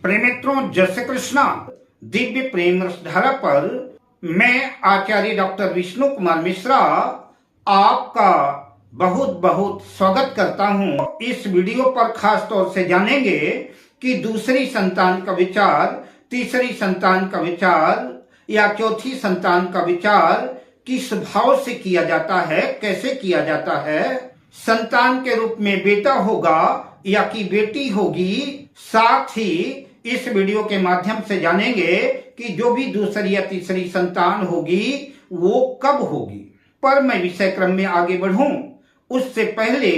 प्रेमित्रों, जय श्री कृष्णा। दिव्य प्रेम रसधारा पर मैं आचार्य डॉक्टर विष्णु कुमार मिश्रा आपका बहुत बहुत स्वागत करता हूं। इस वीडियो पर खास तौर से जानेंगे कि दूसरी संतान का विचार, तीसरी संतान का विचार या चौथी संतान का विचार किस भाव से किया जाता है, कैसे किया जाता है, संतान के रूप में बेटा होगा या कि बेटी होगी। साथ ही इस वीडियो के माध्यम से जानेंगे कि जो भी दूसरी या तीसरी संतान होगी वो कब होगी। पर मैं विषय क्रम में आगे बढ़ूं उससे पहले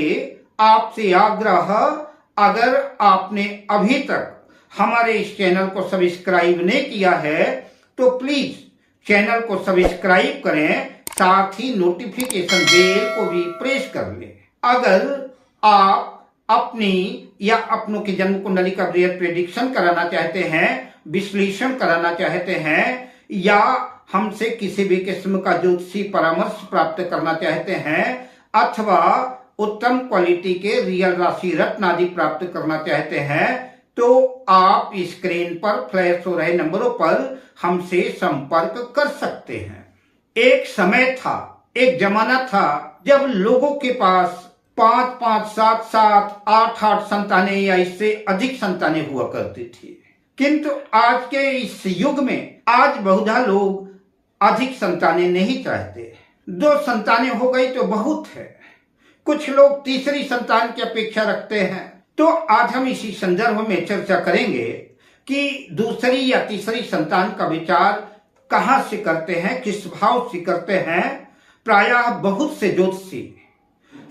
आपसे आग्रह, अगर आपने अभी तक हमारे इस चैनल को सब्सक्राइब नहीं किया है तो प्लीज चैनल को सब्सक्राइब करें, साथ ही नोटिफिकेशन बेल को भी प्रेस कर लें। अगर आप अपनी या अपनों की जन्म कुंडली का बृहद प्रेडिक्शन कराना चाहते हैं, विश्लेषण कराना चाहते हैं, या हमसे किसी भी किस्म का ज्योतिषी परामर्श प्राप्त करना चाहते हैं, अथवा उत्तम क्वालिटी के रियल राशि रत्न आदि प्राप्त करना चाहते हैं, तो आप स्क्रीन पर फ्लैश हो रहे नंबरों पर हमसे संपर्क कर सकते हैं। एक समय था, एक जमाना था जब लोगों के पास 5-5, 7-7, 8-8 संतानें या इससे अधिक संतानें हुआ करती थी। किंतु आज के इस युग में आज बहुधा लोग अधिक संतानें नहीं चाहते। 2 संतानें हो गई तो बहुत है। कुछ लोग तीसरी संतान की अपेक्षा रखते हैं। तो आज हम इसी संदर्भ में चर्चा करेंगे कि दूसरी या तीसरी संतान का विचार कहां से करते हैं, किस भाव से करते हैं। प्रायः बहुत से ज्योतिषी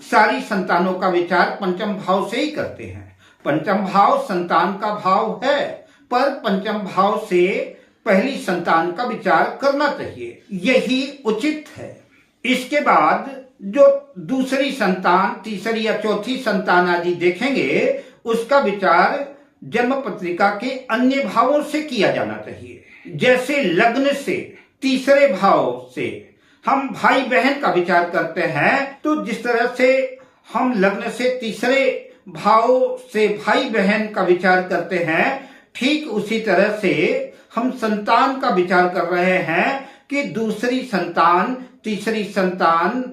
सारी संतानों का विचार पंचम भाव से ही करते हैं। पंचम भाव संतान का भाव है, पर पंचम भाव से पहली संतान का विचार करना चाहिए, यही उचित है। इसके बाद जो दूसरी संतान, तीसरी या चौथी संतान आदि देखेंगे, उसका विचार जन्म पत्रिका के अन्य भावों से किया जाना चाहिए। जैसे लग्न से तीसरे भाव से हम भाई बहन का विचार करते हैं, तो जिस तरह से हम लग्न से तीसरे भाव से भाई बहन का विचार करते हैं, ठीक उसी तरह से हम संतान का विचार कर रहे हैं कि दूसरी संतान, तीसरी संतान,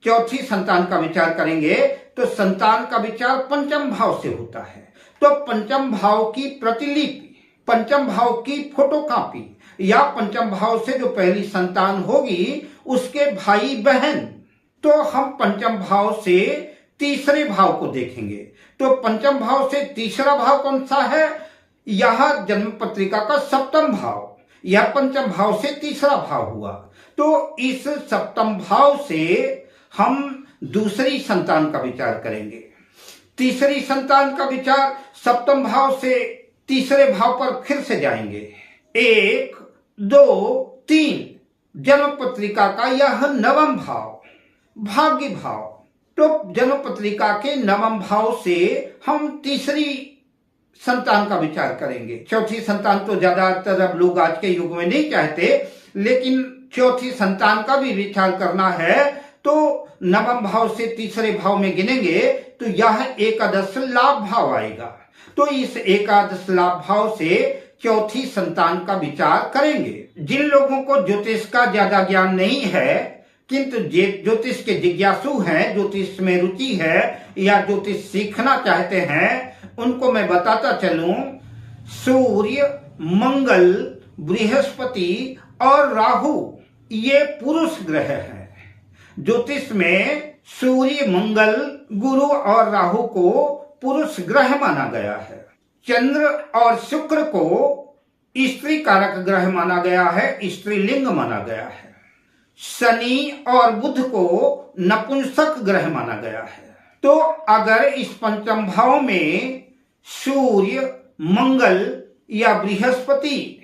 चौथी संतान का विचार करेंगे तो संतान का विचार पंचम भाव से होता है। तो पंचम भाव की प्रतिलिपि, पंचम भाव की फोटोकॉपी या पंचम भाव से जो पहली संतान होगी उसके भाई बहन, तो हम पंचम भाव से तीसरे भाव को देखेंगे। तो पंचम भाव से तीसरा भाव कौन सा है? यह जन्म पत्रिका का सप्तम भाव, या पंचम भाव से तीसरा भाव हुआ। तो इस सप्तम भाव से हम दूसरी संतान का विचार करेंगे। तीसरी संतान का विचार सप्तम भाव से तीसरे भाव पर फिर से जाएंगे। 1, 2, 3 जन्म पत्रिका का यह नवम भाव, भाग्य भाव। तो जन्म पत्रिका के नवम भाव से हम तीसरी संतान का विचार करेंगे। चौथी संतान तो ज्यादातर अब लोग आज के युग में नहीं चाहते, लेकिन चौथी संतान का भी विचार करना है तो नवम भाव से तीसरे भाव में गिनेंगे तो यह एकादश लाभ भाव आएगा। तो इस एकादश लाभ भाव से चौथी संतान का विचार करेंगे। जिन लोगों को ज्योतिष का ज्यादा ज्ञान नहीं है, किंतु ज्योतिष के जिज्ञासु हैं, ज्योतिष में रुचि है या ज्योतिष सीखना चाहते हैं, उनको मैं बताता चलूं, सूर्य, मंगल, बृहस्पति और राहु ये पुरुष ग्रह हैं। ज्योतिष में सूर्य, मंगल, गुरु और राहु को पुरुष ग्रह माना गया है। चंद्र और शुक्र को स्त्री कारक ग्रह माना गया है, स्त्रीलिंग माना गया है। शनि और बुध को नपुंसक ग्रह माना गया है। तो अगर इस पंचम भाव में सूर्य, मंगल या बृहस्पति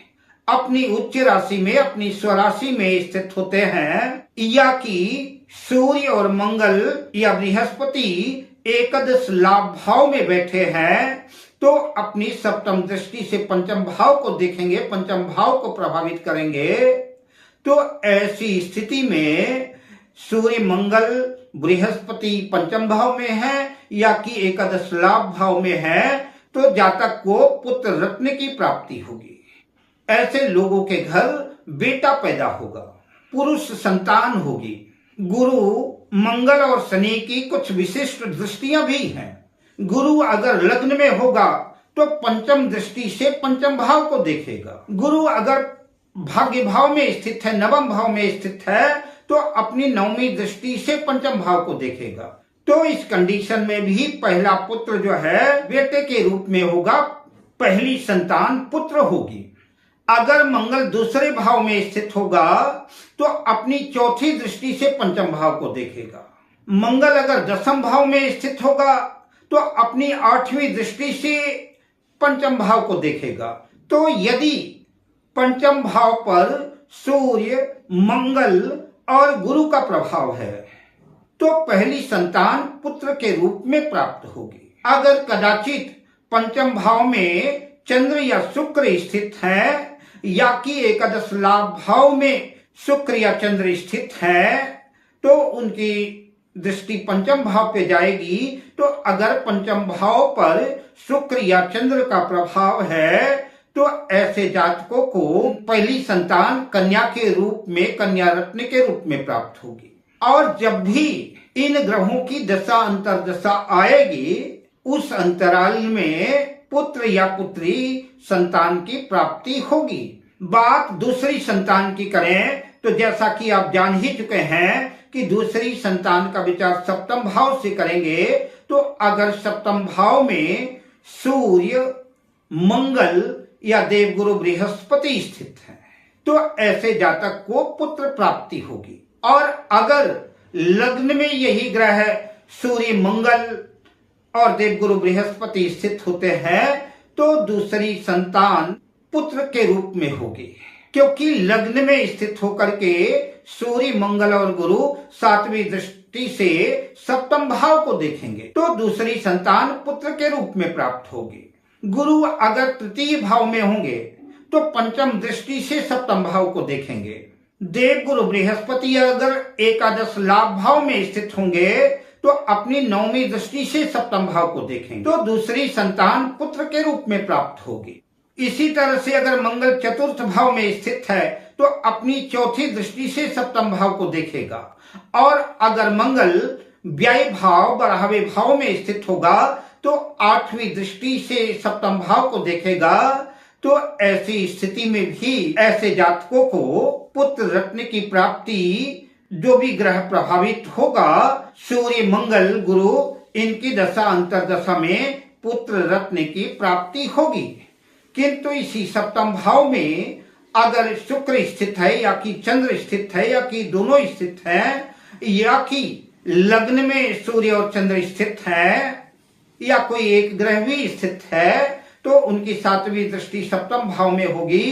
अपनी उच्च राशि में, अपनी स्वराशि में स्थित होते हैं, या कि सूर्य और मंगल या बृहस्पति एकादश लाभ भाव में बैठे हैं, तो अपनी सप्तम दृष्टि से पंचम भाव को देखेंगे, पंचम भाव को प्रभावित करेंगे। तो ऐसी स्थिति में सूर्य, मंगल, बृहस्पति पंचम भाव में है या कि एकादश लाभ भाव में है, तो जातक को पुत्र रत्न की प्राप्ति होगी। ऐसे लोगों के घर बेटा पैदा होगा, पुरुष संतान होगी। गुरु, मंगल और शनि की कुछ विशिष्ट दृष्टियां भी हैं। गुरु अगर लग्न में होगा तो पंचम दृष्टि से पंचम भाव को देखेगा। गुरु अगर भाग्य भाव में स्थित है, नवम भाव में स्थित है, तो अपनी नवमी दृष्टि से पंचम भाव को देखेगा। तो इस कंडीशन में भी पहला पुत्र जो है बेटे के रूप में होगा, पहली संतान पुत्र होगी। अगर मंगल दूसरे भाव में स्थित होगा तो अपनी चौथी दृष्टि से पंचम भाव को देखेगा। मंगल अगर दसम भाव में स्थित होगा तो अपनी आठवीं दृष्टि से पंचम भाव को देखेगा। तो यदि पंचम भाव पर सूर्य, मंगल और गुरु का प्रभाव है तो पहली संतान पुत्र के रूप में प्राप्त होगी। अगर कदाचित पंचम भाव में चंद्र या शुक्र स्थित है या कि एकादश लाभ भाव में शुक्र या चंद्र स्थित है तो उनकी दृष्टि पंचम भाव पे जाएगी। तो अगर पंचम भाव पर शुक्र या चंद्र का प्रभाव है तो ऐसे जातकों को पहली संतान कन्या के रूप में, कन्या रत्न के रूप में प्राप्त होगी। और जब भी इन ग्रहों की दशा अंतर्दशा आएगी उस अंतराल में पुत्र या पुत्री संतान की प्राप्ति होगी। बात दूसरी संतान की करें तो जैसा कि आप जान ही चुके हैं कि दूसरी संतान का विचार सप्तम भाव से करेंगे। तो अगर सप्तम भाव में सूर्य, मंगल या देवगुरु बृहस्पति स्थित है तो ऐसे जातक को पुत्र प्राप्ति होगी। और अगर लग्न में यही ग्रह सूर्य, मंगल और देवगुरु बृहस्पति स्थित होते हैं तो दूसरी संतान पुत्र के रूप में होगी, क्योंकि लग्न में स्थित होकर के सूर्य, मंगल और गुरु सातवीं दृष्टि से सप्तम भाव को देखेंगे तो दूसरी संतान पुत्र के रूप में प्राप्त होगी। गुरु अगर तृतीय भाव में होंगे तो पंचम दृष्टि से सप्तम भाव को देखेंगे। देवगुरु बृहस्पति अगर एकादश लाभ भाव में स्थित होंगे तो अपनी नौवीं दृष्टि से सप्तम भाव को देखेंगे तो दूसरी संतान पुत्र के रूप में प्राप्त होगी। इसी तरह से अगर मंगल चतुर्थ भाव में स्थित है तो अपनी चौथी दृष्टि से सप्तम भाव को देखेगा। और अगर मंगल व्यय भाव, बढ़ावे भाव में स्थित होगा तो आठवीं दृष्टि से सप्तम भाव को देखेगा। तो ऐसी स्थिति में भी ऐसे जातकों को पुत्र रत्न की प्राप्ति, जो भी ग्रह प्रभावित होगा, सूर्य, मंगल, गुरु, इनकी दशा अंतर्दशा में पुत्र रत्न की प्राप्ति होगी। किंतु इसी सप्तम भाव में अगर शुक्र स्थित है या कि चंद्र स्थित है या कि दोनों स्थित हैं या कि लग्न में सूर्य और चंद्र स्थित है या कोई एक ग्रह भी स्थित है तो उनकी सातवीं दृष्टि सप्तम भाव में होगी।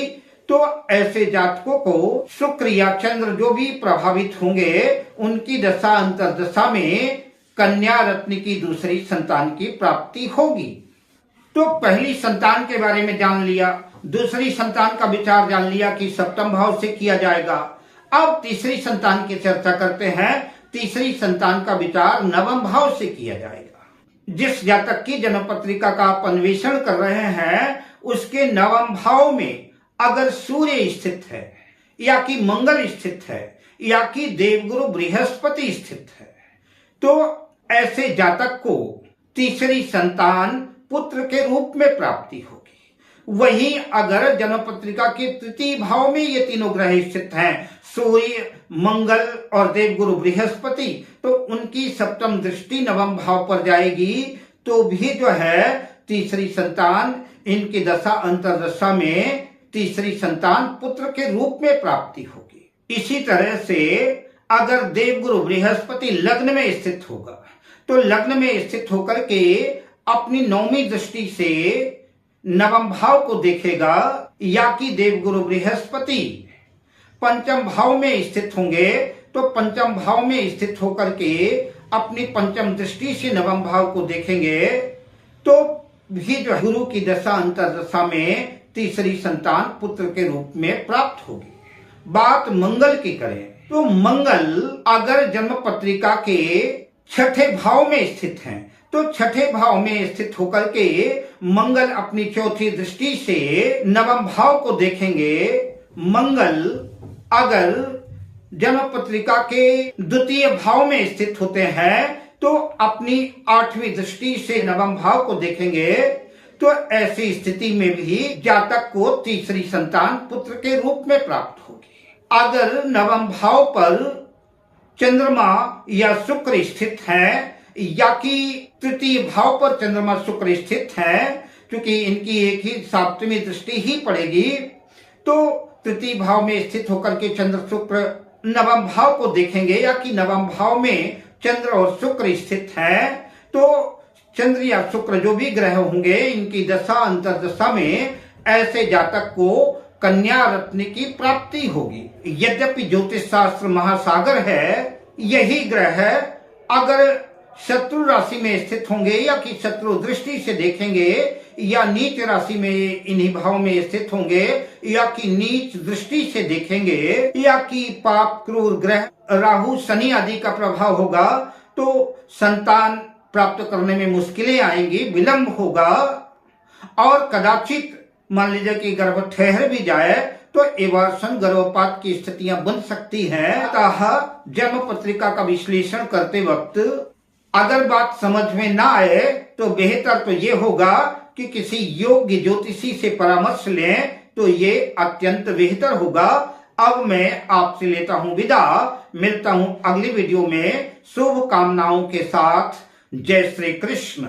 तो ऐसे जातकों को शुक्र या चंद्र जो भी प्रभावित होंगे उनकी दशा अंतर्दशा में कन्या रत्न की दूसरी संतान की प्राप्ति होगी। तो पहली संतान के बारे में जान लिया, दूसरी संतान का विचार जान लिया कि सप्तम भाव से किया जाएगा। अब तीसरी संतान की चर्चा करते हैं। तीसरी संतान का विचार नवम भाव से किया जाएगा। जिस जातक की जन्म पत्रिका का आप अन्वेषण कर रहे हैं उसके नवम भाव में अगर सूर्य स्थित है या कि मंगल स्थित है या कि देवगुरु बृहस्पति स्थित है तो ऐसे जातक को तीसरी संतान पुत्र के रूप में प्राप्ति होगी। वहीं अगर जन्म पत्रिका के तृतीय भाव में ये तीनों ग्रह स्थित हैं, सूर्य, मंगल और देवगुरु बृहस्पति, तो उनकी सप्तम दृष्टि नवम भाव पर जाएगी तो भी जो है तीसरी संतान, इनकी दशा अंतर्दशा में तीसरी संतान पुत्र के रूप में प्राप्ति होगी। इसी तरह से अगर देवगुरु बृहस्पति लग्न में स्थित होगा तो लग्न में स्थित होकर के अपनी नौवीं दृष्टि से नवम भाव को देखेगा या कि देवगुरु बृहस्पति पंचम भाव में स्थित होंगे तो पंचम भाव में स्थित होकर के अपनी पंचम दृष्टि से नवम भाव को देखेंगे तो भी जो गुरु की दशा अंतर्दशा में तीसरी संतान पुत्र के रूप में प्राप्त होगी। बात मंगल की करें तो मंगल अगर जन्म पत्रिका के छठे भाव में स्थित हैं तो छठे भाव में स्थित होकर के मंगल अपनी चौथी दृष्टि से नवम भाव को देखेंगे। मंगल अगर जन्म पत्रिका के द्वितीय भाव में स्थित होते हैं तो अपनी आठवीं दृष्टि से नवम भाव को देखेंगे, तो ऐसी स्थिति में भी जातक को तीसरी संतान पुत्र के रूप में प्राप्त होगी। अगर नवम भाव पर चंद्रमा या शुक्र स्थित है या कि तृतीय भाव पर चंद्रमा शुक्र स्थित है, क्योंकि इनकी एक ही सप्तमी दृष्टि ही पड़ेगी, तो तृतीय भाव में स्थित होकर के चंद्र शुक्र नवम भाव को देखेंगे या कि नवम भाव में चंद्र और शुक्र स्थित है, तो चंद्र या शुक्र जो भी ग्रह होंगे इनकी दशा अंतर्दशा में ऐसे जातक को कन्या रत्न की प्राप्ति होगी। यद्यपि ज्योतिष शास्त्र महासागर है, यही ग्रह अगर शत्रु राशि में स्थित होंगे या कि शत्रु दृष्टि से देखेंगे या नीच राशि में इन्हीं भाव में स्थित होंगे या कि नीच दृष्टि से देखेंगे या कि पाप क्रूर ग्रह राहु शनि आदि का प्रभाव होगा, तो संतान प्राप्त करने में मुश्किलें आएंगी, विलंब होगा और कदाचित मान लीजिए कि गर्भ ठहर भी जाए तो एबार्शन गर्भपात की स्थितियां बन सकती हैं। अतः जन्म पत्रिका का विश्लेषण करते वक्त अगर बात समझ में ना आए तो बेहतर तो ये होगा कि किसी योग्य ज्योतिषी से परामर्श लें, तो ये अत्यंत बेहतर होगा। अब मैं आपसे लेता हूं विदा, मिलता हूं अगली वीडियो में शुभ कामनाओं के साथ। जय श्री कृष्ण।